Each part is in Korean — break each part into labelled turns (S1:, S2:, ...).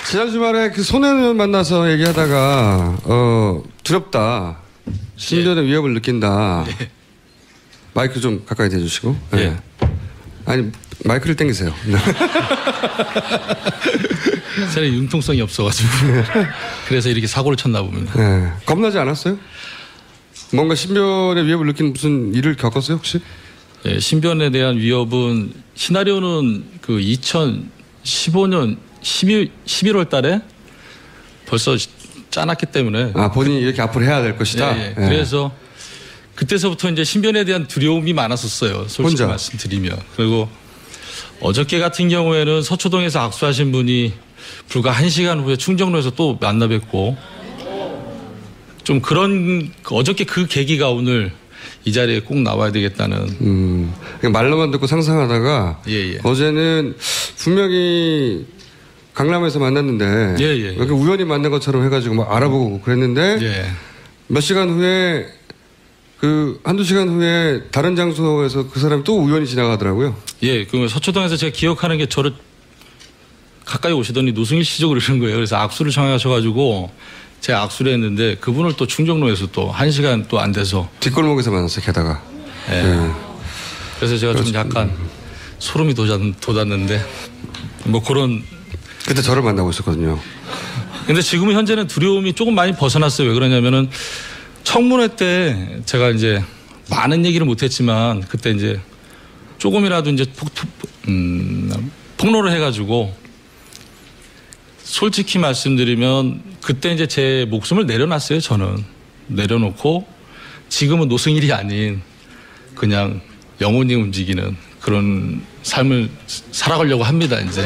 S1: 지난 주말에 그 손혜원 의원 만나서 얘기하다가 두렵다. 신변의 예. 위협을 느낀다. 예. 마이크 좀 가까이 대주시고. 예. 예. 아니 마이크를 당기세요.
S2: 저는 융통성이 없어가지고 그래서 이렇게 사고를 쳤나 봅니다.
S1: 예. 겁나지 않았어요? 뭔가 신변의 위협을 느낀 무슨 일을 겪었어요 혹시?
S2: 예, 신변에 대한 위협은 시나리오는 그 2015년 11월 달에 벌써 짜놨기 때문에.
S1: 아, 본인이 이렇게 앞으로 해야 될 것이다?
S2: 예, 예. 예. 그래서 그때서부터 이제 신변에 대한 두려움이 많았었어요. 솔직히 혼자. 말씀드리면. 그리고 어저께 같은 경우에는 서초동에서 악수하신 분이 불과 1시간 후에 충정로에서 또 만나 뵙고 좀 그런 어저께 그 계기가 오늘 이 자리에 꼭 나와야 되겠다는.
S1: 말로만 듣고 상상하다가 예. 어제는 분명히 강남에서 만났는데 예. 이렇게 우연히 만난 것처럼 해가지고 막 알아보고 그랬는데 예. 몇 시간 후에 그 한두 시간 후에 다른 장소에서 그 사람이 또 우연히 지나가더라고요.
S2: 예, 그 서초동에서 제가 기억하는 게 저를 가까이 오시더니 노승일 씨죠 그러는 거예요. 그래서 악수를 청하셔가지고 제가 악수를 했는데 그분을 또 충정로에서 또 1시간 또 안 돼서
S1: 뒷골목에서 만났어요. 게다가.
S2: 예. 예. 그래서 제가 좀 약간 소름이 돋았는데 뭐 그런.
S1: 그때 저를 만나고 있었거든요.
S2: 근데 지금은 현재는 두려움이 조금 많이 벗어났어요. 왜 그러냐면은 청문회 때 제가 이제 많은 얘기를 못했지만 그때 이제 조금이라도 이제 폭로를 해가지고 솔직히 말씀드리면 그때 이제 제 목숨을 내려놨어요. 저는 내려놓고 지금은 노승일이 아닌 그냥 영혼이 움직이는 그런 삶을 살아가려고 합니다. 이제.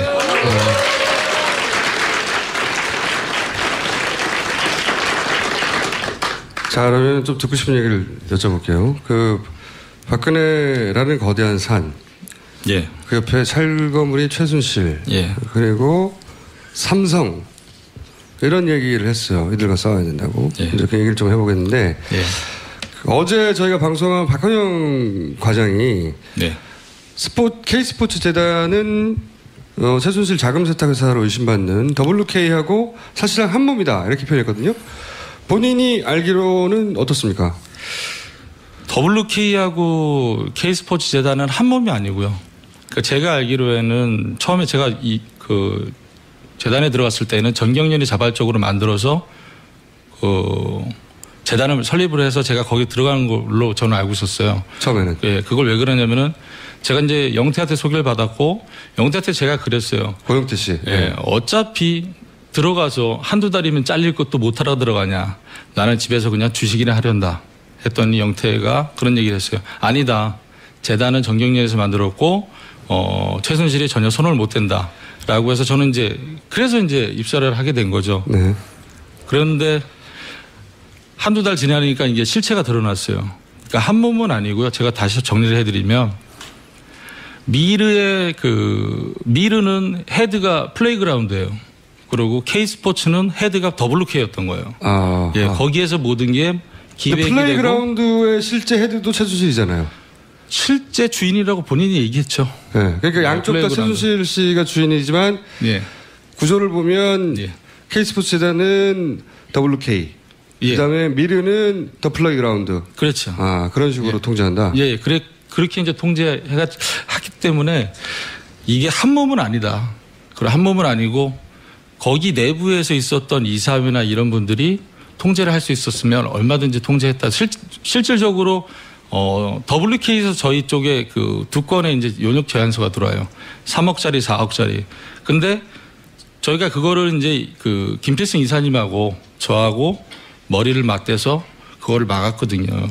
S1: 자, 그러면 좀 듣고 싶은 얘기를 여쭤볼게요. 그 박근혜라는 거대한 산,
S2: 예.
S1: 그 옆에 찰거물이 최순실,
S2: 예.
S1: 그리고 삼성 이런 얘기를 했어요. 이들과 싸워야 된다고.
S2: 예.
S1: 이제 그 얘기를 좀 해보겠는데
S2: 예.
S1: 어제 저희가 방송한 박헌영 과장이
S2: 예.
S1: K스포츠 재단은 최순실 자금 세탁 회사로 의심받는 WK하고 사실상 한 몸이다 이렇게 표현했거든요. 본인이 알기로는 어떻습니까?
S2: WK하고 K스포츠 재단은 한 몸이 아니고요. 그러니까 제가 알기로에는 처음에 제가 그 재단에 들어갔을 때는 정경련이 자발적으로 만들어서 그 재단을 설립을 해서 제가 거기 들어가는 걸로 저는 알고 있었어요.
S1: 처음에는.
S2: 예, 그걸 왜 그러냐면은 제가 이제 영태한테 소개를 받았고 영태한테 제가 그랬어요.
S1: 고영태 씨.
S2: 예, 어차피 들어가서 한두 달이면 잘릴 것도 못하러 들어가냐. 나는 집에서 그냥 주식이나 하련다. 했더니 영태가 그런 얘기를 했어요. 아니다. 재단은 정경련에서 만들었고 최순실이 전혀 손을 못 댄다. 라고 해서 저는 이제 그래서 이제 입사를 하게 된 거죠.
S1: 네.
S2: 그런데 한두 달 지나니까 이게 실체가 드러났어요. 그러니까 한 몸은 아니고요. 제가 다시 정리를 해드리면 미르는 헤드가 플레이그라운드예요. 그리고 K스포츠는 헤드가 WK였던 거예요. 예, 거기에서 모든 게 기획이 되고.
S1: 플레이그라운드의 실제 헤드도 최순실이잖아요.
S2: 실제 주인이라고 본인이 얘기했죠.
S1: 네, 그러니까 양쪽 다 최순실 씨가 주인이지만
S2: 예.
S1: 구조를 보면
S2: 예.
S1: K스포츠 재단은 WK,
S2: 예.
S1: 그다음에 미르는 더 플레이그라운드.
S2: 그렇죠.
S1: 아, 그런 식으로
S2: 예.
S1: 통제한다.
S2: 예, 그렇게 이제 통제해가 하기 때문에 이게 한 몸은 아니다. 그리고 한 몸은 아니고 거기 내부에서 있었던 이사회나 이런 분들이 통제를 할 수 있었으면 얼마든지 통제했다. 실질적으로 WK에서 저희 쪽에 그 두 건의 이제 용역 제안서가 들어와요. 3억짜리, 4억짜리. 근데 저희가 그거를 이제 그 김필승 이사님하고 저하고 머리를 맞대서 그거를 막았거든요.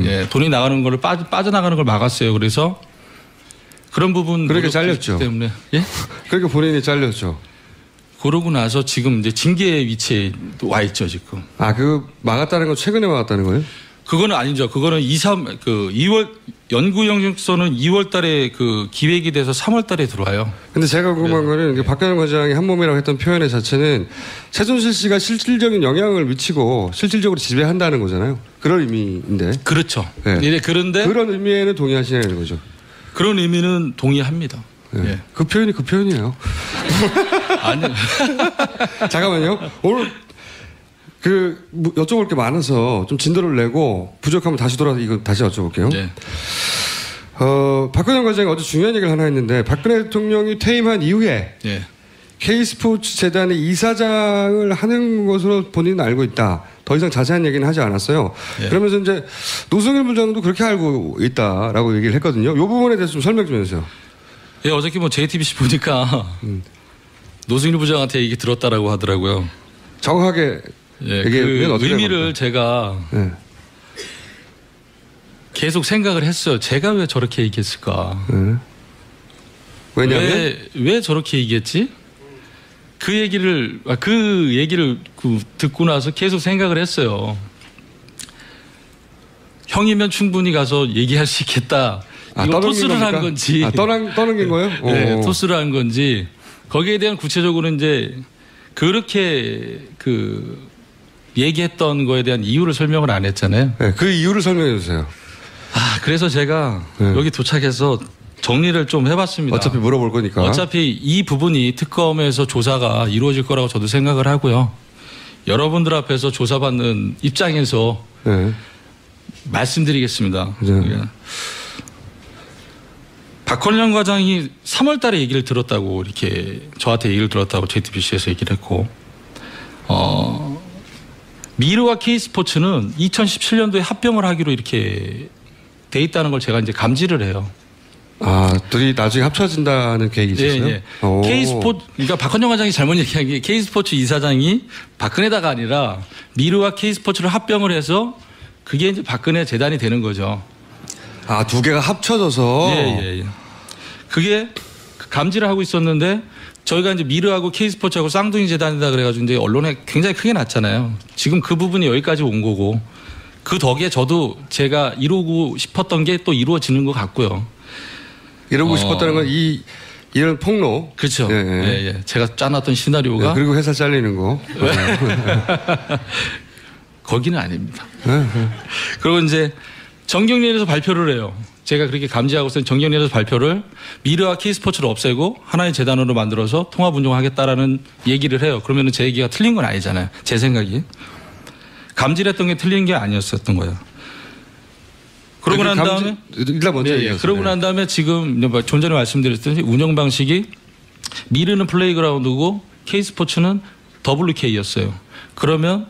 S2: 예, 돈이 나가는 거를 빠져나가는 걸 막았어요. 그래서 그런 부분.
S1: 그렇게 잘렸죠.
S2: 때문에. 예?
S1: 그러니까 본인이 잘렸죠.
S2: 그러고 나서 지금 이제 징계 위치에 와 있죠, 지금.
S1: 아, 그 막았다는 건 최근에 막았다는 거예요?
S2: 그거는 아니죠. 그거는 2월 연구영역서는 2월 달에 그 기획이 돼서 3월 달에 들어와요.
S1: 근데 제가 궁금한 거는 박현영 과장이 한 몸이라고 했던 표현의 자체는 최순실 씨가 실질적인 영향을 미치고 실질적으로 지배한다는 거잖아요. 그런 의미인데.
S2: 그렇죠.
S1: 네.
S2: 그런데
S1: 그런 의미에는 동의하시냐는 거죠.
S2: 그런 의미는 동의합니다.
S1: 예. 예. 그 표현이 그 표현이에요.
S2: 아니.
S1: 잠깐만요. 오늘 여쭤볼 게 많아서 좀 진도를 내고 부족하면 다시 돌아서 이거 다시 여쭤볼게요. 예. 박근혜 과장이 어제 중요한 얘기를 하나 했는데 박근혜 대통령이 퇴임한 이후에 예. K스포츠 재단의 이사장을 하는 것으로 본인은 알고 있다. 더 이상 자세한 얘기는 하지 않았어요. 예. 그러면서 이제 노승일 부장도 그렇게 알고 있다라고 얘기를 했거든요. 이 부분에 대해서 좀 설명 좀 해주세요.
S2: 예, 어저께 뭐 JTBC 보니까 노승일 부장한테 얘기 들었다라고 하더라고요.
S1: 정확하게
S2: 예, 그 의미를 제가 예. 계속 생각을 했어요. 제가 왜 저렇게 얘기했을까? 예.
S1: 왜냐면
S2: 왜 저렇게 얘기했지? 그 얘기를 듣고 나서 계속 생각을 했어요. 형이면 충분히 가서 얘기할 수 있겠다. 이거 토스를 한 건지.
S1: 떠넘긴 거예요?
S2: 네, 토스를 한 건지. 거기에 대한 구체적으로 이제 그렇게 얘기했던 거에 대한 이유를 설명을 안 했잖아요.
S1: 네, 그 이유를 설명해 주세요.
S2: 그래서 제가 여기 도착해서 정리를 좀 해봤습니다.
S1: 어차피 물어볼 거니까.
S2: 어차피 이 부분이 특검에서 조사가 이루어질 거라고 저도 생각을 하고요. 여러분들 앞에서 조사받는 입장에서 네. 말씀드리겠습니다. 네. 박헌령 과장이 3월 달에 얘기를 들었다고 이렇게 저한테 얘기를 들었다고 JTBC에서 얘기를 했고 미르와 K스포츠는 2017년도에 합병을 하기로 이렇게 돼 있다는 걸 제가 이제 감지를 해요.
S1: 둘이 나중에 합쳐진다는 계획이 있었어요?
S2: 네, 네. K스포츠, 그러니까 박헌령 과장이 잘못 얘기한 게 K스포츠 이사장이 박근혜다가 아니라 미르와 K스포츠를 합병을 해서 그게 이제 박근혜 재단이 되는 거죠.
S1: 두 개가 합쳐져서?
S2: 예. 그게 감지를 하고 있었는데 저희가 이제 미르하고 K스포츠하고 쌍둥이 재단이다 그래가지고 이제 언론에 굉장히 크게 났잖아요. 지금 그 부분이 여기까지 온 거고 그 덕에 저도 제가 이루고 싶었던 게 또 이루어지는 것 같고요.
S1: 이러고 싶었다는 건 이런 폭로.
S2: 그렇죠. 예. 제가 짜놨던 시나리오가.
S1: 그리고 회사 잘리는 거.
S2: 거기는 아닙니다. 그리고 이제 정경련에서 발표를 해요. 제가 그렇게 감지하고서 정경련에서 발표를 미르와 K스포츠를 없애고 하나의 재단으로 만들어서 통합운동하겠다라는 얘기를 해요. 그러면 제 얘기가 틀린 건 아니잖아요. 제 생각이. 감지를 했던 게 틀린 게 아니었었던 거예요. 그러고 난 다음에
S1: 일단 먼저
S2: 그러고 난 다음에 지금 좀 전에 말씀드렸듯이 운영 방식이 미르는 플레이그라운드고 K스포츠는 WK였어요. 그러면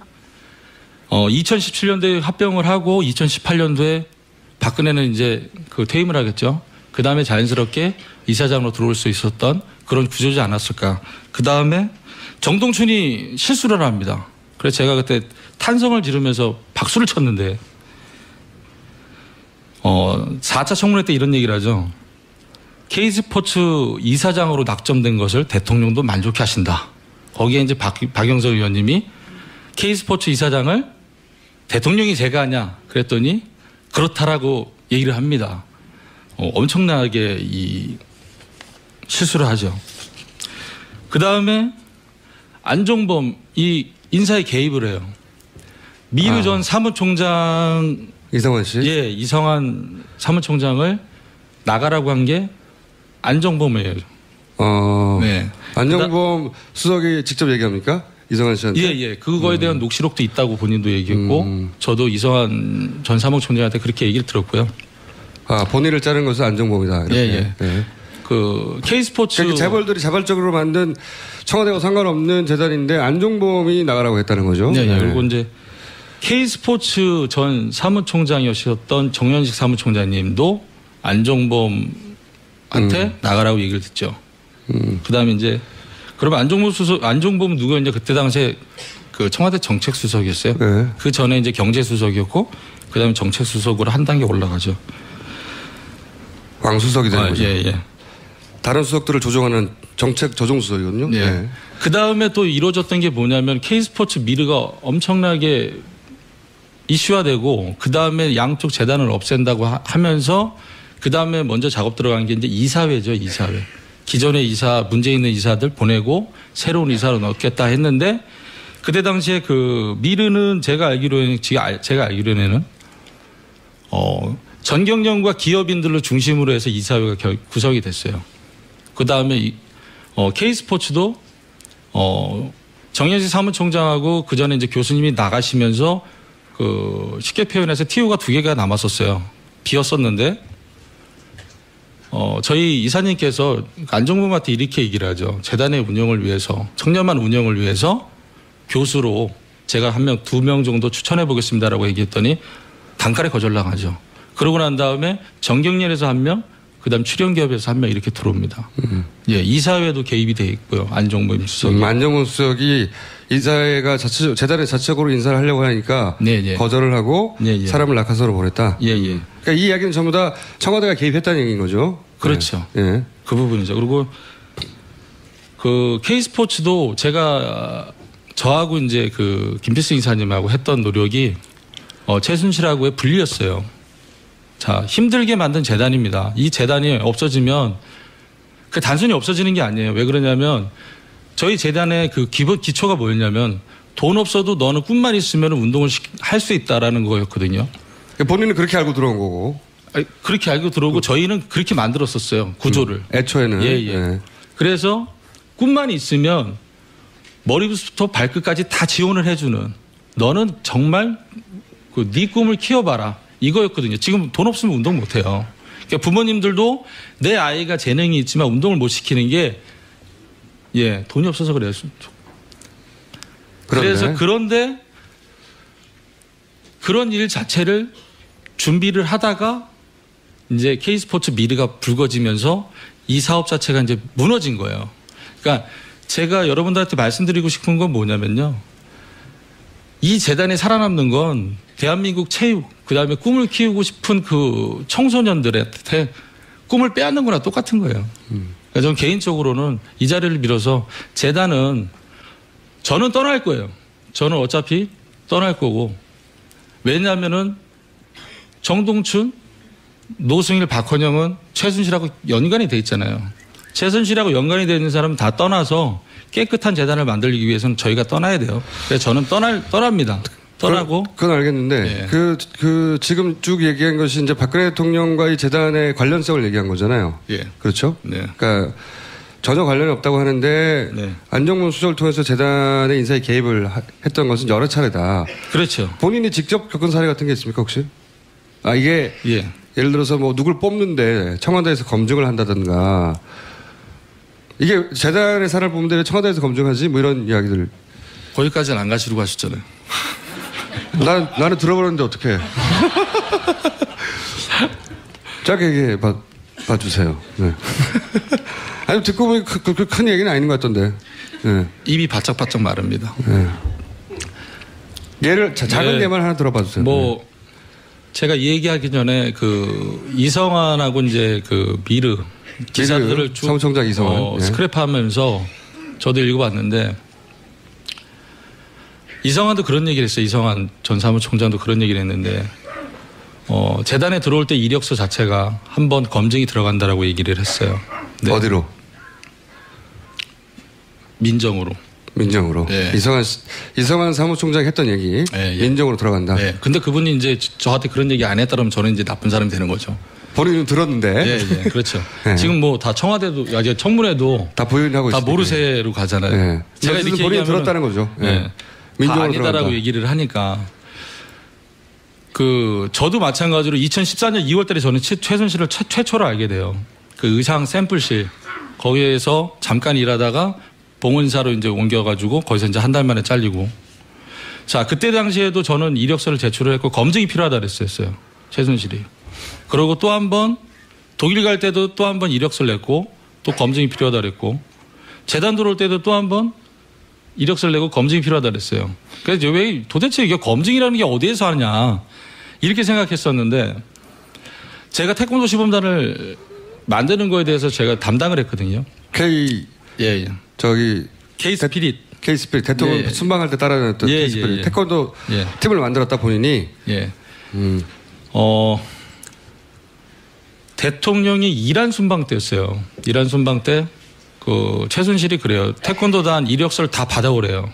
S2: 2017년도에 합병을 하고 2018년도에 박근혜는 이제 퇴임을 하겠죠. 그 다음에 자연스럽게 이사장으로 들어올 수 있었던 그런 구조지 않았을까. 그 다음에 정동춘이 실수를 합니다. 그래서 제가 그때 탄성을 지르면서 박수를 쳤는데 4차 청문회 때 이런 얘기를 하죠. K스포츠 이사장으로 낙점된 것을 대통령도 만족해 하신다. 거기에 이제 박영석 의원님이 K스포츠 이사장을 대통령이 제가 하냐 그랬더니 그렇다라고 얘기를 합니다. 엄청나게 실수를 하죠. 그 다음에 안종범 인사에 개입을 해요. 미르 전 사무총장
S1: 이성환 씨?
S2: 예, 이성환 사무총장을 나가라고 한 게 안종범이에요.
S1: 네. 안종범 수석이 직접 얘기합니까? 이성환 씨한테?
S2: 예. 그거에 대한 녹취록도 있다고 본인도 얘기했고 저도 이성환 전 사무총장한테 그렇게 얘기를 들었고요.
S1: 본인을 자른 것은 안종범이다. 이렇게.
S2: 예. 네. K스포츠.
S1: 그러니까 재벌들이 자발적으로 만든 청와대와 상관없는 재단인데 안종범이 나가라고 했다는 거죠.
S2: 네. 그리고 이제 K스포츠 전 사무총장이셨던 정현식 사무총장님도 안종범한테 나가라고 얘기를 듣죠. 그 다음에 이제 그러면 안종범은 누구였냐? 그때 당시에 청와대 정책수석이었어요. 네. 그 전에 이제 경제수석이었고 그 다음에 정책수석으로 한 단계 올라가죠.
S1: 왕수석이 되는 거죠.
S2: 예.
S1: 다른 수석들을 조정하는 정책 조정수석이거든요.
S2: 예. 네. 그 다음에 또 이루어졌던 게 뭐냐면 K스포츠 미르가 엄청나게 이슈화되고 그 다음에 양쪽 재단을 없앤다고 하면서 그 다음에 먼저 작업 들어간 게 이제 이사회죠. 이사회. 기존의 문제 있는 이사들 보내고 새로운 이사로 넣겠다 했는데 그때 당시에 미르는 제가 알기로는 전경련과 기업인들을 중심으로 해서 이사회가 구성이 됐어요. 그 다음에 K스포츠도 정현식 사무총장하고 그 전에 이제 교수님이 나가시면서 쉽게 표현해서 TO가 2개가 남았었어요. 비었었는데 저희 이사님께서 안종범한테 이렇게 얘기를 하죠. 재단의 운영을 위해서, 청년만 운영을 위해서 교수로 제가 1명, 2명 정도 추천해 보겠습니다라고 얘기했더니 단칼에 거절당하죠. 그러고 난 다음에 정경련에서 1명, 그다음 출연기업에서 1명 이렇게 들어옵니다. 예, 이사회도 개입이 돼 있고요. 안종범 수석이.
S1: 안종범 수석이 이사회가 재단에 자체적으로 인사를 하려고 하니까
S2: 네.
S1: 거절을 하고 사람을 낙하산으로 보냈다.
S2: 예.
S1: 그러니까 이 이야기는 전부 다 청와대가 개입했다는 얘기인 거죠.
S2: 그렇죠.
S1: 예.
S2: 그 부분이죠. 그리고 K스포츠도 제가 저하고 이제 김필승 이사님하고 했던 노력이 최순실하고의 분리였어요. 자, 힘들게 만든 재단입니다. 이 재단이 없어지면 단순히 없어지는 게 아니에요. 왜 그러냐면 저희 재단의 기초가 뭐였냐면 돈 없어도 너는 꿈만 있으면 운동을 할 수 있다라는 거였거든요.
S1: 본인은 그렇게 알고 들어온 거고.
S2: 그렇게 알고 들어오고 저희는 그렇게 만들었었어요. 구조를.
S1: 애초에는.
S2: 예. 그래서 꿈만 있으면 머리부터 발끝까지 다 지원을 해주는, 너는 정말 네 꿈을 키워봐라, 이거였거든요. 지금 돈 없으면 운동 못해요. 그러니까 부모님들도 내 아이가 재능이 있지만 운동을 못 시키는 게 돈이 없어서 그래요. 그래서 그런데 그런 일 자체를 준비를 하다가 이제 K스포츠 미르가 불거지면서 이 사업 자체가 이제 무너진 거예요. 그러니까 제가 여러분들한테 말씀드리고 싶은 건 뭐냐면요. 이 재단에 살아남는 건 대한민국 체육, 그다음에 꿈을 키우고 싶은 청소년들한테 꿈을 빼앗는 거나 똑같은 거예요. 그러니까 저는 개인적으로는 이 자리를 빌어서 재단은 저는 떠날 거예요. 저는 어차피 떠날 거고, 왜냐하면은 정동춘, 노승일, 박헌영은 최순실하고 연관이 돼 있잖아요. 최순실하고 연관이 되어 있는 사람은 다 떠나서 깨끗한 재단을 만들기 위해서는 저희가 떠나야 돼요. 그래서 저는 떠납니다. 떠나고.
S1: 그건 알겠는데, 지금 쭉 얘기한 것이 이제 박근혜 대통령과의 재단의 관련성을 얘기한 거잖아요.
S2: 예.
S1: 그렇죠?
S2: 네.
S1: 그러니까 전혀 관련이 없다고 하는데, 안종범 수석을 통해서 재단의 인사에 개입을 했던 것은 여러 차례다.
S2: 그렇죠.
S1: 본인이 직접 겪은 사례 같은 게 있습니까, 혹시? 이게 예를 들어서 뭐 누굴 뽑는데 청와대에서 검증을 한다든가, 이게 재단의 사람을 뽑는데 왜 청와대에서 검증하지? 뭐 이런 이야기들.
S2: 거기까지는 안 가시려고 하셨잖아요.
S1: 나는 들어버렸는데 어떡해. 짧게 얘기해 봐주세요. 네. 아니, 듣고 보니 큰 얘기는 아닌 것 같던데. 네.
S2: 입이 바짝바짝 마릅니다.
S1: 예를, 작은 예만 하나 들어봐 주세요.
S2: 제가 이 얘기하기 전에 이성환하고 이제 미르 기사들을 쭉
S1: 사무총장 이성환
S2: 스크랩하면서 저도 읽어봤는데, 이성환도 그런 얘기를 했어요. 이성환 전 사무총장도 그런 얘기를 했는데, 재단에 들어올 때 이력서 자체가 한번 검증이 들어간다라고 얘기를 했어요. 네.
S1: 어디로?
S2: 민정으로.
S1: 네. 이성환 사무총장이 했던 얘기. 민정으로 들어간다.
S2: 네. 근데 그분이 이제 저한테 그런 얘기 안 했다면 저는 이제 나쁜 사람이 되는 거죠.
S1: 본인은 들었는데.
S2: 예, 그렇죠. 지금 다 청와대도, 청문회도
S1: 다 부인하고 있어요.
S2: 다 모르쇠로 가잖아요.
S1: 제가 이렇게 본인이 들었다는 거죠.
S2: 민정으로 아니다라고 들어간다. 얘기를 하니까. 저도 마찬가지로 2014년 2월 달에 저는 최순실을 최초로 알게 돼요. 의상 샘플실. 거기에서 잠깐 일하다가 봉은사로 이제 옮겨가지고 거기서 이제 한 달 만에 잘리고. 자, 그때 당시에도 저는 이력서를 제출을 했고 검증이 필요하다 그랬었어요. 최순실이. 그리고 또 한 번 독일 갈 때도 또 한 번 이력서를 냈고 또 검증이 필요하다 그랬고, 재단 들어올 때도 또 한 번 이력서를 내고 검증이 필요하다 그랬어요. 그래서 왜 도대체 이게 검증이라는 게 어디에서 하느냐 이렇게 생각했었는데, 제가 태권도 시범단을 만드는 거에 대해서 제가 담당을 했거든요. K-스피릿
S1: 대통령 순방할 때 따라다녔던 K-스피릿 태권도 팀을 만들었다 본인이.
S2: 대통령이 이란 순방 때였어요. 이란 순방 때 최순실이 그래요. 태권도단 이력서를 다 받아오래요.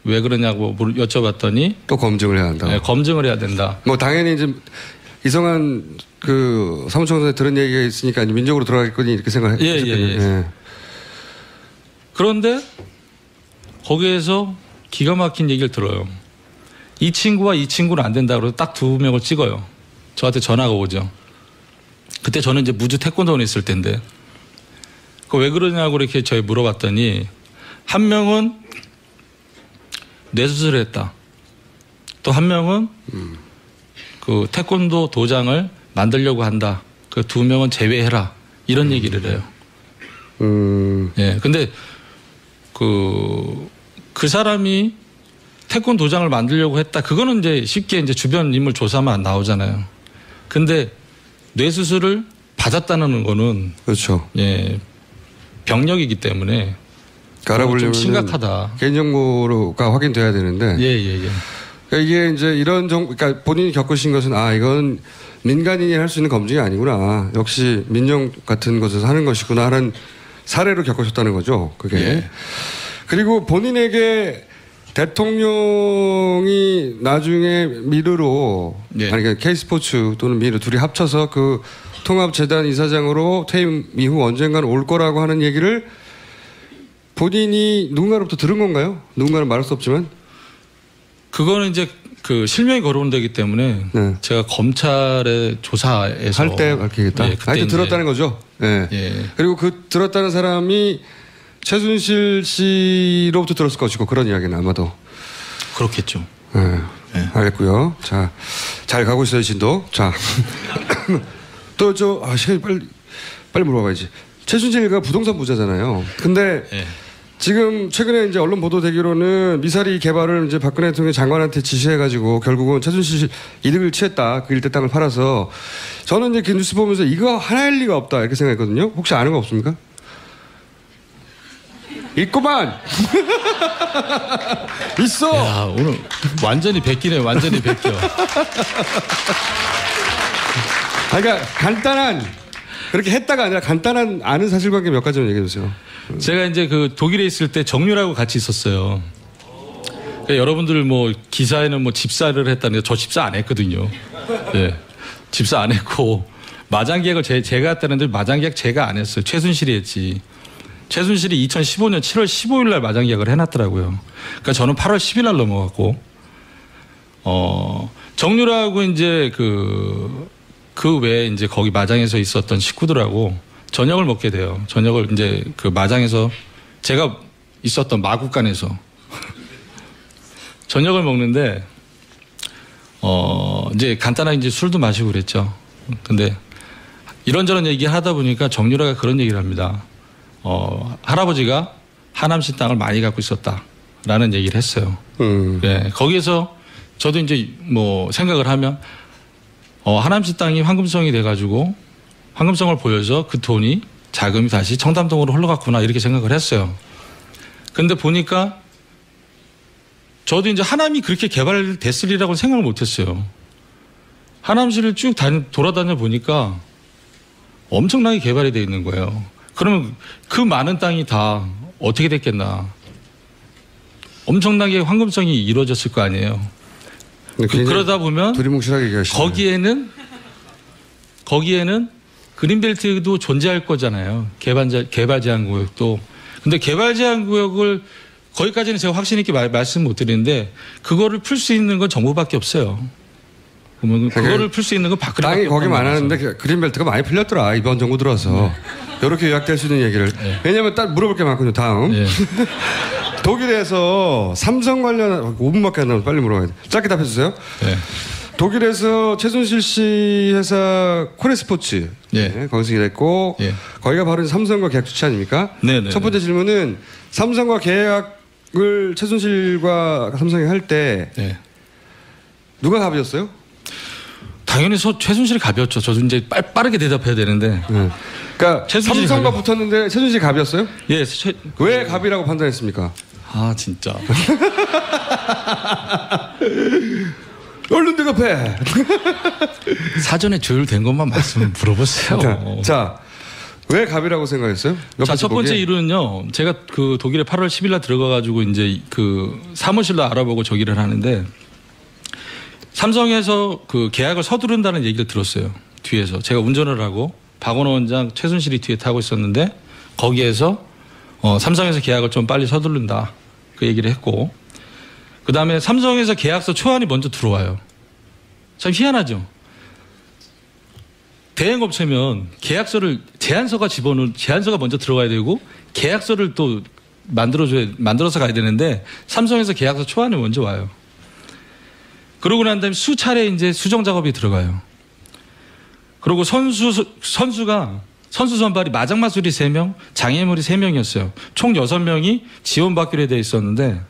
S2: 왜 그러냐고 여쭤봤더니
S1: 또 검증을 해야 한다.
S2: 네, 검증을 해야 된다.
S1: 당연히 이제 이성한 그 사무총장에 들은 얘기가 있으니까 민족으로 돌아가겠거니 이렇게 생각했거든요. 예.
S2: 그런데 거기에서 기가 막힌 얘기를 들어요. 이 친구와 이 친구는 안 된다 그래서 딱 2명을 찍어요. 저한테 전화가 오죠. 그때 저는 이제 무주 태권도원에 있을 때인데 왜 그러냐고 이렇게 저희 물어봤더니 한 명은 뇌수술을 했다. 또 한 명은 그 태권도 도장을 만들려고 한다. 그 2명은 제외해라. 이런 얘기를 해요. 예. 근데 그 사람이 태권도 도장을 만들려고 했다. 그거는 이제 쉽게 이제 주변 인물 조사만 나오잖아요. 근데 뇌수술을 받았다는 거는
S1: 그렇죠.
S2: 예. 병력이기 때문에 좀 심각하다.
S1: 개인정보가 확인돼야 되는데.
S2: 예.
S1: 그러니까 이게 이제 이런 그러니까 본인이 겪으신 것은 이건 민간인이 할 수 있는 검증이 아니구나. 역시 민영 같은 곳에서 하는 것이구나 하는 사례로 겪으셨다는 거죠. 그게. 예. 그리고 본인에게 대통령이 나중에 미르로 그러니까 K스포츠 또는 미르 둘이 합쳐서 그 통합재단 이사장으로 퇴임 이후 언젠가는 올 거라고 하는 얘기를 본인이 누군가로부터 들은 건가요? 누군가는 말할 수 없지만.
S2: 그거는 이제 그 실명이 거론되기 때문에 제가 검찰의 조사에서
S1: 할 때 밝히겠다. 하여튼 들었다는 거죠. 네. 그리고 그 들었다는 사람이 최순실 씨로부터 들었을 것이고 그런 이야기는 아마도
S2: 그렇겠죠.
S1: 네. 알겠고요. 자, 잘 가고 있어요, 진도. 자, 또 시간이 빨리 물어봐야지. 최순실가 부동산 부자잖아요. 근데 지금 최근에 이제 언론 보도되기로는 미사리 개발을 이제 박근혜 대통령 장관한테 지시해가지고 결국은 최순실 이득을 취했다. 그 일대 땅을 팔아서 저는 이제 그 뉴스 보면서 이거 하나일 리가 없다 이렇게 생각했거든요. 혹시 아는 거 없습니까? 있구만. 있어.
S2: 야, 오늘 완전히 베끼네. 완전히 베껴.
S1: 그러니까 간단한 그렇게 했다가 아니라 간단한 아는 사실관계 몇 가지만 얘기해 주세요.
S2: 제가 이제 그 독일에 있을 때 정유라고 같이 있었어요. 그러니까 여러분들 뭐 기사에는 뭐 집사를 했다는데 저 집사 안 했거든요. 네. 집사 안 했고 마장계약을 제가 했다는데 마장계약 제가 안 했어요. 최순실이 했지. 최순실이 2015년 7월 15일 날 마장계약을 해놨더라고요. 그러니까 저는 8월 10일 날 넘어갔고 정유라하고 이제 그 외에 이제 거기 마장에서 있었던 식구들하고 저녁을 먹게 돼요. 저녁을 이제 그 마장에서 제가 있었던 마국간에서 저녁을 먹는데 이제 간단하게 이제 술도 마시고 그랬죠. 근데 이런저런 얘기 하다 보니까 정유라가 그런 얘기를 합니다. 할아버지가 하남시 땅을 많이 갖고 있었다라는 얘기를 했어요. 네, 거기에서 저도 이제 뭐 생각을 하면 하남시 땅이 황금성이 돼가지고 황금성을 보여서 그 돈이 자금이 다시 청담동으로 흘러갔구나 이렇게 생각을 했어요. 근데 보니까 저도 이제 하남이 그렇게 개발됐으리라고 생각을 못했어요. 하남시를 쭉 돌아다녀 보니까 엄청나게 개발이 돼 있는 거예요. 그러면 그 많은 땅이 다 어떻게 됐겠나. 엄청나게 황금성이 이루어졌을 거 아니에요. 그러다 보면 거기에는 그린벨트도 존재할 거잖아요. 개발 제한 구역도. 근데 개발 제한 구역을 거기까지는 제가 확신 있게 말씀 못 드리는데 그거를 풀 수 있는 건 정부밖에 없어요. 그러면 그거를 풀 수 있는 건 박근혜밖에
S1: 땅이 거기 많았는데 그린벨트가 많이 풀렸더라. 이번 정부 들어서. 이렇게 요약될 수 있는 얘기를. 왜냐하면 딱 물어볼 게 많거든요. 다음. 독일에서 삼성 관련 5분밖에 안 남아서 빨리 물어봐야 돼. 짧게 답해 주세요. 독일에서 최순실 씨 회사 코레스포츠 거기서 일했고 거기가 바로 삼성과 계약 주체 아닙니까? 첫 번째 질문은 삼성과 계약을 최순실과 삼성이 할 때 누가 갑이었어요?
S2: 당연히 최순실이 갑이었죠. 저도 이제 빠르게 대답해야 되는데.
S1: 그러니까 삼성과 붙었는데 최순실이 갑이었어요?
S2: 예.
S1: 왜 갑이라고 판단했습니까?
S2: 아 진짜.
S1: 얼른 대답해.
S2: 사전에 조율된 것만 말씀 물어보세요.
S1: 자, 왜 갑이라고 생각했어요?
S2: 자, 첫 번째 이유는요. 제가 그 독일에 8월 10일 날 들어가가지고 이제 그 사무실로 알아보고 저기를 하는데 삼성에서 그 계약을 서두른다는 얘기를 들었어요. 뒤에서 제가 운전을 하고 박원호 원장, 최순실이 뒤에 타고 있었는데 거기에서 삼성에서 계약을 좀 빨리 서두른다 그 얘기를 했고, 그 다음에 삼성에서 계약서 초안이 먼저 들어와요. 참 희한하죠. 대행업체면 계약서를 제안서가 먼저 들어가야 되고 계약서를 또 만들어서 가야 되는데 삼성에서 계약서 초안이 먼저 와요. 그러고 난 다음에 수차례 이제 수정 작업이 들어가요. 그리고 선수 선발이 마장마술이 3명, 장애물이 3명이었어요. 총 6명이 지원받기로 돼 있었는데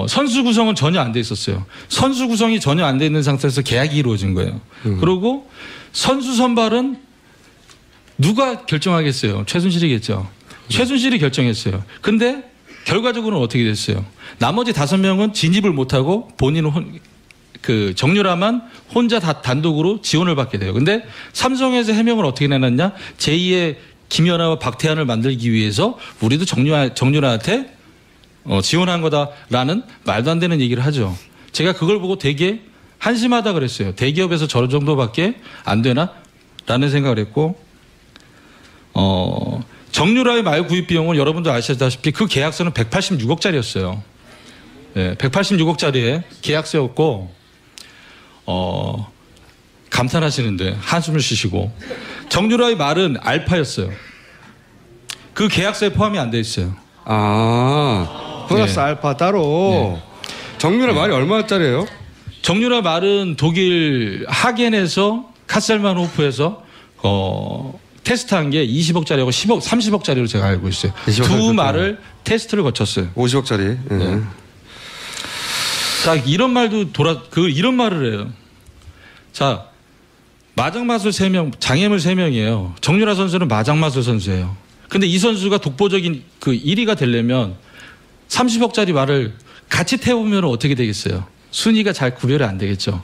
S2: 선수 구성은 전혀 안 돼 있었어요. 선수 구성이 전혀 안 돼 있는 상태에서 계약이 이루어진 거예요. 그리고 선수 선발은 누가 결정하겠어요? 최순실이겠죠. 최순실이 결정했어요. 근데 결과적으로는 어떻게 됐어요? 나머지 5명은 진입을 못하고 본인은 정유라만 혼자 단독으로 지원을 받게 돼요. 근데 삼성에서 해명을 어떻게 내놨냐? 제2의 김연아와 박태환을 만들기 위해서 우리도 정유라한테 지원한 거다라는 말도 안 되는 얘기를 하죠. 제가 그걸 보고 되게 한심하다 그랬어요. 대기업에서 저런 정도밖에 안 되나? 라는 생각을 했고, 정유라의 말 구입 비용은 여러분도 아시다시피 그 계약서는 186억짜리였어요. 네, 186억짜리의 계약서였고, 감탄하시는데 한숨을 쉬시고, 정유라의 말은 알파였어요. 그 계약서에 포함이 안 돼 있어요.
S1: 플러스 네. 알파 따로. 네. 정유라 말이 얼마짜리예요?
S2: 정유라 말은 독일 하겐에서 카셀만호프에서 테스트한 게 20억짜리하고 30억짜리로 제가 알고 있어요. 두 말을 테스트를 거쳤어요.
S1: 50억짜리.
S2: 네. 자, 이런 말도 이런 말을 해요. 자, 마장마술 3명, 장애물 3명이에요. 정유라 선수는 마장마술 선수예요. 근데 이 선수가 독보적인 1위가 되려면 30억짜리 말을 같이 태우면 어떻게 되겠어요? 순위가 잘 구별이 안 되겠죠.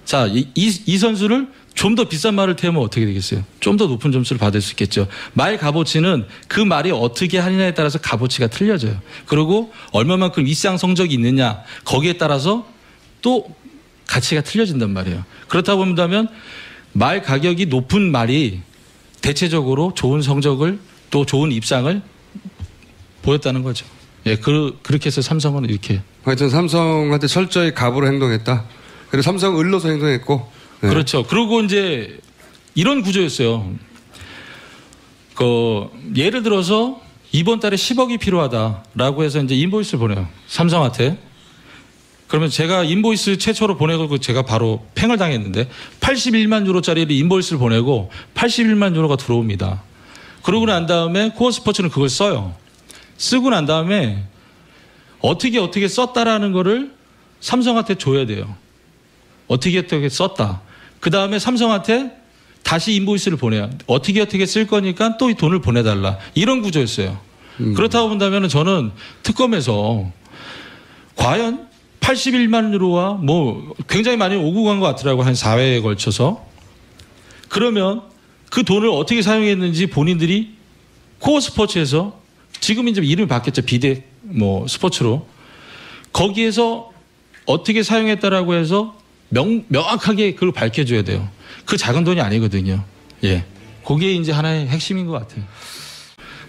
S2: 자, 이 선수를 좀 더 비싼 말을 태우면 어떻게 되겠어요? 좀 더 높은 점수를 받을 수 있겠죠. 말 값어치는 그 말이 어떻게 하느냐에 따라서 값어치가 틀려져요. 그리고 얼마만큼 이상 성적이 있느냐, 거기에 따라서 또 가치가 틀려진단 말이에요. 그렇다 보면 말 가격이 높은 말이 대체적으로 좋은 성적을 또 좋은 입상을 보였다는 거죠. 예, 그렇게 해서 삼성은 이렇게.
S1: 하여튼 삼성한테 철저히 갑으로 행동했다. 그리고 삼성은 을로서 행동했고. 네.
S2: 그렇죠. 그리고 이제 이런 구조였어요. 예를 들어서 이번 달에 10억이 필요하다라고 해서 이제 인보이스를 보내요. 삼성한테. 그러면 제가 인보이스 최초로 보내고 제가 바로 팽을 당했는데 81만 유로짜리 인보이스를 보내고 81만 유로가 들어옵니다. 그러고 난 다음에 코어 스포츠는 그걸 써요. 쓰고 난 다음에 어떻게 썼다라는 거를 삼성한테 줘야 돼요. 어떻게 썼다. 그 다음에 삼성한테 다시 인보이스를 보내요. 어떻게 쓸 거니까 또 이 돈을 보내달라. 이런 구조였어요. 그렇다고 본다면 저는 특검에서 과연 81만 유로와 굉장히 많이 오고 간 것 같더라고요. 한 4회에 걸쳐서. 그러면 그 돈을 어떻게 사용했는지 본인들이 코어 스포츠에서 지금 이제 이름이 바뀌었죠. 비덱 스포츠로. 거기에서 어떻게 사용했다라고 해서 명확하게 그걸 밝혀줘야 돼요. 그 작은 돈이 아니거든요. 예. 그게 이제 하나의 핵심인 것 같아요.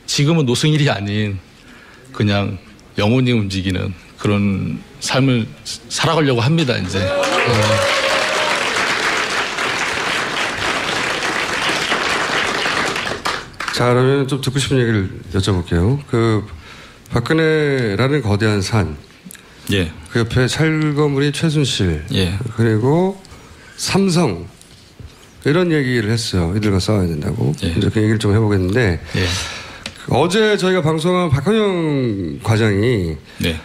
S2: 지금은 노승일이 아닌 그냥 영혼이 움직이는 그런 삶을 살아가려고 합니다, 이제.
S1: 자, 그러면 좀 듣고 싶은 얘기를 여쭤볼게요. 박근혜라는 거대한 산.
S2: 예.
S1: 그 옆에 찰거물이 최순실.
S2: 예.
S1: 그리고 삼성. 이런 얘기를 했어요. 이들과 싸워야 된다고.
S2: 예.
S1: 이제 그 얘기를 좀 해보겠는데.
S2: 예.
S1: 어제 저희가 방송한 박헌영 과장이.
S2: 네.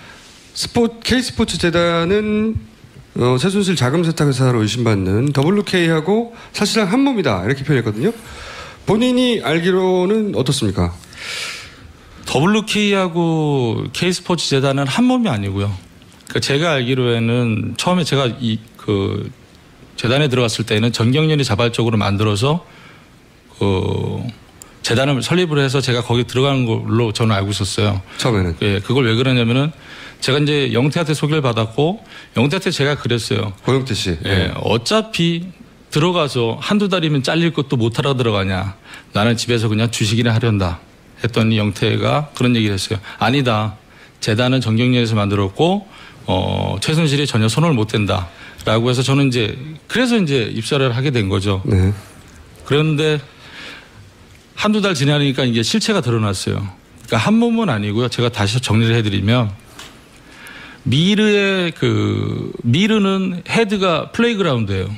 S1: K스포츠 재단은 최순실 자금 세탁 회사로 의심받는 WK하고 사실상 한 몸이다. 이렇게 표현했거든요. 본인이 알기로는 어떻습니까?
S2: WK하고 K스포츠 재단은 한 몸이 아니고요. 그러니까 제가 알기로는 처음에 제가 재단에 들어갔을 때는 전경련이 자발적으로 만들어서 재단을 설립을 해서 제가 거기 들어가는 걸로 저는 알고 있었어요.
S1: 처음에는.
S2: 예, 그걸 왜 그러냐면은 제가 이제 영태한테 소개를 받았고 영태한테 제가 그랬어요.
S1: 고영태 씨.
S2: 예, 어차피 들어가서 한두 달이면 잘릴 것도 못하러 들어가냐. 나는 집에서 그냥 주식이나 하련다. 했더니 영태가 그런 얘기를 했어요. 아니다. 재단은 정경련에서 만들었고 최순실이 전혀 손을 못 댄다. 라고 해서 저는 이제 그래서 이제 입사를 하게 된 거죠.
S1: 네.
S2: 그런데 한두 달 지나니까 이게 실체가 드러났어요. 그러니까 한 몸은 아니고요. 제가 다시 정리를 해드리면 미르는 헤드가 플레이그라운드예요.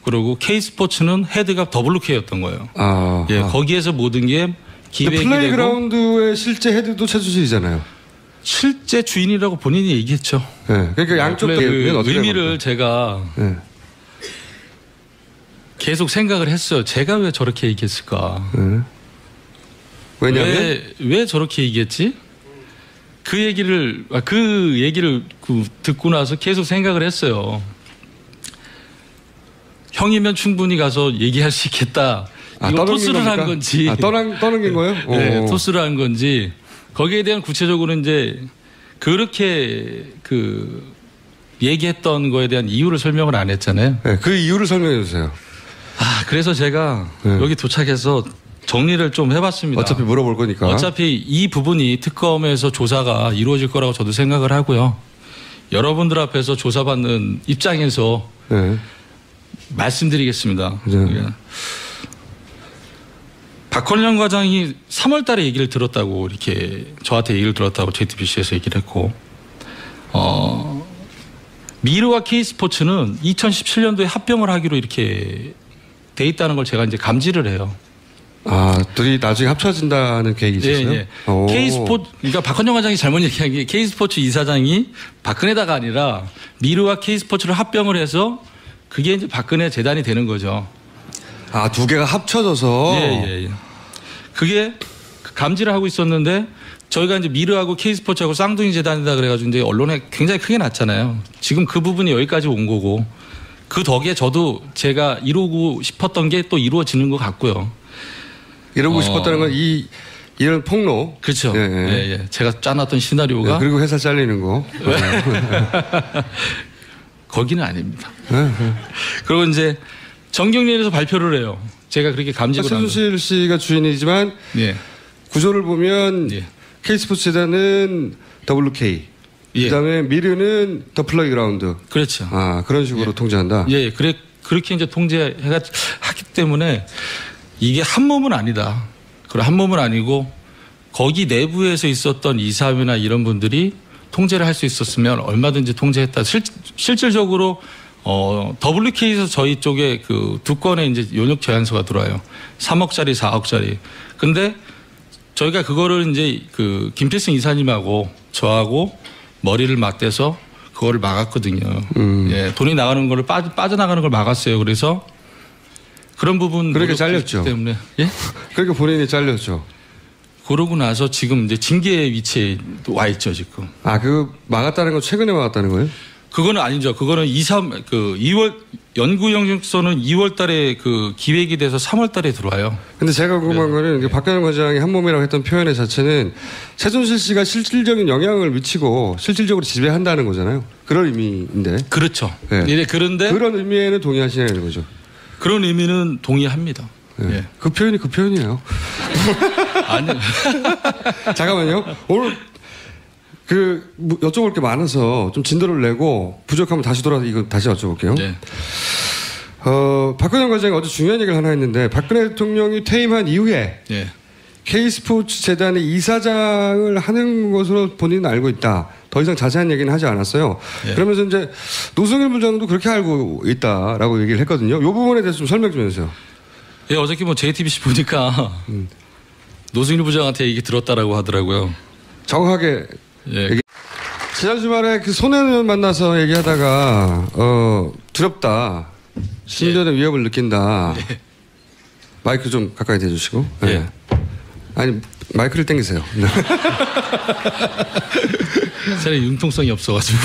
S2: 그리고 K스포츠는 헤드가 WK였던 거예요. 예, 거기에서 모든 게 기획이 되고.
S1: 플레이그라운드의 실제 헤드도 최순실이잖아요.
S2: 실제 주인이라고 본인이 얘기했죠.
S1: 네, 그러니까 양쪽
S2: 그 의미를 제가
S1: 네.
S2: 계속 생각을 했어요. 제가 왜 저렇게 얘기했을까?
S1: 네. 왜냐면
S2: 왜 저렇게 얘기했지? 그 얘기를 듣고 나서 계속 생각을 했어요. 형이면 충분히 가서 얘기할 수 있겠다. 이거 토스를 한 건지.
S1: 떠넘긴 거예요?
S2: 네, 토스를 한 건지. 거기에 대한 구체적으로 이제 그렇게 얘기했던 거에 대한 이유를 설명을 안 했잖아요.
S1: 네, 그 이유를 설명해 주세요.
S2: 그래서 제가 여기 도착해서 정리를 좀 해봤습니다.
S1: 어차피 물어볼 거니까.
S2: 어차피 이 부분이 특검에서 조사가 이루어질 거라고 저도 생각을 하고요. 여러분들 앞에서 조사받는 입장에서
S1: 네.
S2: 말씀드리겠습니다.
S1: 네.
S2: 박헌영 과장이 3월 달에 얘기를 들었다고 이렇게 저한테 얘기를 들었다고 JTBC에서 얘기를 했고 미르와 K스포츠는 2017년도에 합병을 하기로 이렇게 돼 있다는 걸 제가 이제 감지를 해요.
S1: 둘이 나중에 합쳐진다는 계획이 있었어요?
S2: 네, 네. K스포츠, 그러니까 박헌영 과장이 잘못 얘기한 게 K스포츠 이사장이 박근혜다가 아니라 미르와 K스포츠를 합병을 해서 그게 이제 박근혜 재단이 되는 거죠.
S1: 두 개가 합쳐져서?
S2: 예. 그게 감지를 하고 있었는데 저희가 이제 미르하고 K스포츠하고 쌍둥이 재단이다 그래가지고 이제 언론에 굉장히 크게 났잖아요. 지금 그 부분이 여기까지 온 거고 그 덕에 저도 제가 이루고 싶었던 게 또 이루어지는 것 같고요.
S1: 이루고 싶었다는 건 이런 폭로.
S2: 그렇죠. 예. 제가 짜놨던 시나리오가.
S1: 네, 그리고 회사 잘리는 거.
S2: 거기는 아닙니다. 그리고 이제 정경련에서 발표를 해요. 제가 그렇게 감지고
S1: 최순실 씨가 주인이지만 구조를 보면 K스포츠 재단은 WK. 그다음에 미르는 더 플레이그라운드.
S2: 그렇죠.
S1: 그런 식으로 통제한다.
S2: 예, 그렇게 이제 통제해가 하기 때문에 이게 한 몸은 아니다. 그리고 한 몸은 아니고 거기 내부에서 있었던 이사회나 이런 분들이 통제를 할 수 있었으면 얼마든지 통제했다. 실질적으로 WK에서 저희 쪽에 그 두 건의 이제 용역 제안서가 들어와요. 3억짜리, 4억짜리. 근데 저희가 그거를 이제 그 김필승 이사님하고 저하고 머리를 맞대서 그거를 막았거든요. 예, 돈이 나가는 거를 빠져나가는 걸 막았어요. 그래서 그런 부분.
S1: 그렇게 잘렸죠.
S2: 때문에. 예?
S1: 그러니까 본인이 잘렸죠. 그러고
S2: 나서 지금 이제 징계 위치에 와 있죠, 지금.
S1: 그 막았다는 건 최근에 막았다는 거예요?
S2: 그거는 아니죠. 그거는 2월 연구영역서는 2월 달에 그 기획이 돼서 3월 달에 들어와요.
S1: 근데 제가 궁금한 거는 박헌영 과장이 한 몸이라고 했던 표현의 자체는 최순실 씨가 실질적인 영향을 미치고 실질적으로 지배한다는 거잖아요. 그런 의미인데.
S2: 그렇죠. 네. 그런데
S1: 그런 의미에는 동의하시냐는 거죠.
S2: 그런 의미는 동의합니다.
S1: 네. 그 표현이 그 표현이에요.
S2: 아니요.
S1: 잠깐만요. 오늘 여쭤볼 게 많아서 좀 진도를 내고 부족하면 다시 돌아서 이거 다시 여쭤볼게요.
S2: 네.
S1: 박헌영 과장이 어제 중요한 얘기를 하나 했는데 박근혜 대통령이 퇴임한 이후에 K스포츠 재단의 이사장을 하는 것으로 본인은 알고 있다. 더 이상 자세한 얘기는 하지 않았어요. 그러면서 이제 노승일 부장도 그렇게 알고 있다라고 얘기를 했거든요. 이 부분에 대해서 좀 설명 좀 해주세요.
S2: 예, 어저께 JTBC 보니까 노승일 부장한테 얘기 들었다라고 하더라고요.
S1: 정확하게. 지난 주말에 그 손혜원 만나서 얘기하다가 두렵다. 신변의 위협을 느낀다. 마이크 좀 가까이 대주시고. 아니 마이크를 당기세요.
S2: 사실 융통성이 없어가지고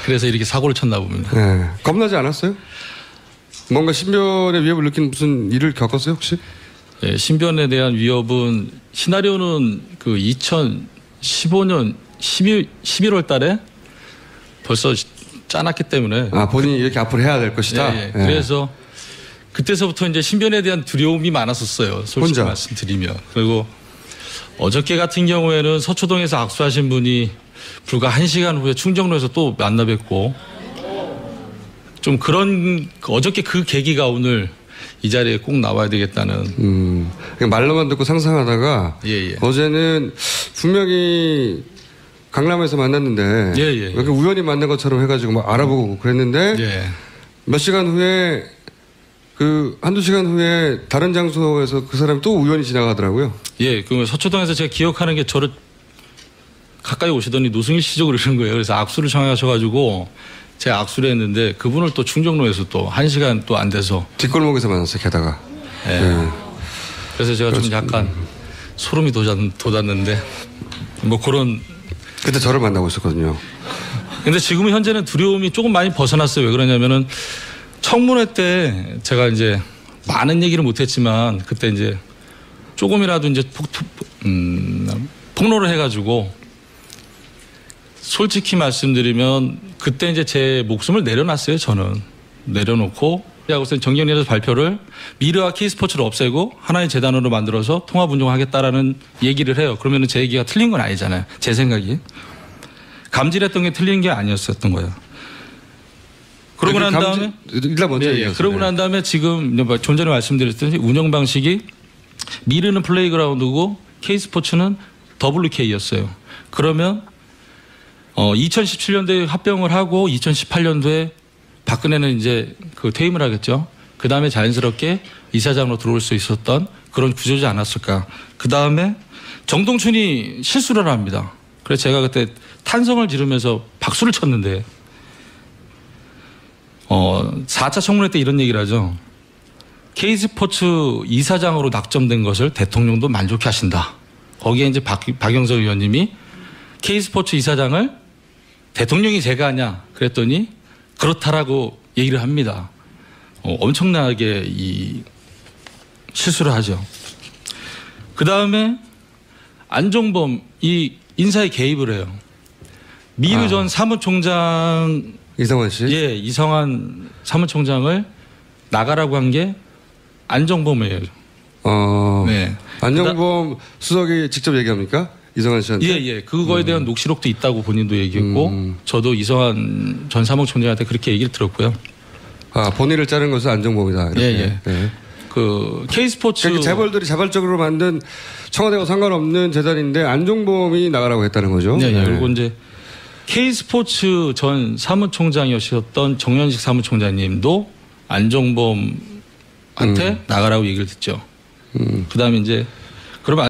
S2: 그래서 이렇게 사고를 쳤나 봅니다.
S1: 겁나지 않았어요? 뭔가 신변의 위협을 느낀 무슨 일을 겪었어요 혹시?
S2: 예, 신변에 대한 위협은 시나리오는 그 2015년 11월 달에 벌써 짜놨기 때문에.
S1: 본인이 이렇게 앞으로 해야 될 것이다.
S2: 예, 예. 그래서 그때서부터 이제 신변에 대한 두려움이 많았었어요. 솔직히
S1: 혼자.
S2: 말씀드리면. 그리고 어저께 같은 경우에는 서초동에서 악수하신 분이 불과 1시간 후에 충정로에서 또 만나 뵙고 좀 그런 어저께 그 계기가 오늘 이 자리에 꼭 나와야 되겠다는.
S1: 말로만 듣고 상상하다가 어제는 분명히 강남에서 만났는데 이렇게 우연히 만난 것처럼 해가지고 막 알아보고 그랬는데 몇 시간 후에 한두 시간 후에 다른 장소에서 그 사람이 또 우연히 지나가더라고요.
S2: 예, 그 서초동에서 제가 기억하는 게 저를 가까이 오시더니 노승일 씨죠 그러는 거예요. 그래서 악수를 청하셔가지고 제가 악수를 했는데 그분을 또 충정로에서 또 1시간 또 안 돼서
S1: 뒷골목에서 만났어요. 게다가.
S2: 그래서 제가 좀 약간 소름이 돋았는데 뭐 그런.
S1: 그때 저를 만나고 있었거든요.
S2: 근데 지금은 현재는 두려움이 조금 많이 벗어났어요. 왜 그러냐면은 청문회 때 제가 이제 많은 얘기를 못했지만 그때 이제 조금이라도 이제 폭로를 해가지고 솔직히 말씀드리면 그때 이제 제 목숨을 내려놨어요. 저는 내려놓고 하고서 정경련에서 발표를 미르와 K스포츠를 없애고 하나의 재단으로 만들어서 통합 운동하겠다라는 얘기를 해요. 그러면은 제 얘기가 틀린 건 아니잖아요. 제 생각이 감질했던 게 틀린 게 아니었었던 거예요. 그러고 난 다음에
S1: 일단 먼저
S2: 그러고 난 다음에 지금 좀 전에 말씀드렸듯이 운영 방식이 미르는 플레이그라운드고 K스포츠는 WK였어요. 그러면 2017년도에 합병을 하고 2018년도에 박근혜는 이제 퇴임을 하겠죠. 그 다음에 자연스럽게 이사장으로 들어올 수 있었던 그런 구조지 않았을까. 그 다음에 정동춘이 실수를 합니다. 그래서 제가 그때 탄성을 지르면서 박수를 쳤는데 4차 청문회 때 이런 얘기를 하죠. K스포츠 이사장으로 낙점된 것을 대통령도 만족해 하신다. 거기에 이제 박영석 의원님이 K스포츠 이사장을 대통령이 제가 하냐 그랬더니 그렇다라고 얘기를 합니다. 엄청나게 실수를 하죠. 그 다음에 안종범 이 인사에 개입을 해요. 미르 전 사무총장
S1: 이성환 씨?
S2: 예, 이성환 사무총장을 나가라고 한 게 안종범이에요.
S1: 네. 안종범 수석이 직접 얘기합니까? 이성환 씨한테?
S2: 예. 그거에 대한 녹취록도 있다고 본인도 얘기했고 저도 이성환 전 사무총장한테 그렇게 얘기를 들었고요.
S1: 본인을 자른 것은 안종범이다. 이렇게.
S2: 예. 네. K스포츠.
S1: 그러니까 재벌들이 자발적으로 만든 청와대와 상관없는 재단인데 안종범이 나가라고 했다는 거죠.
S2: 네. 그리고 이제 K스포츠 전 사무총장이셨던 정현식 사무총장님도 안종범한테 나가라고 얘기를 듣죠. 그 다음에 이제 그러면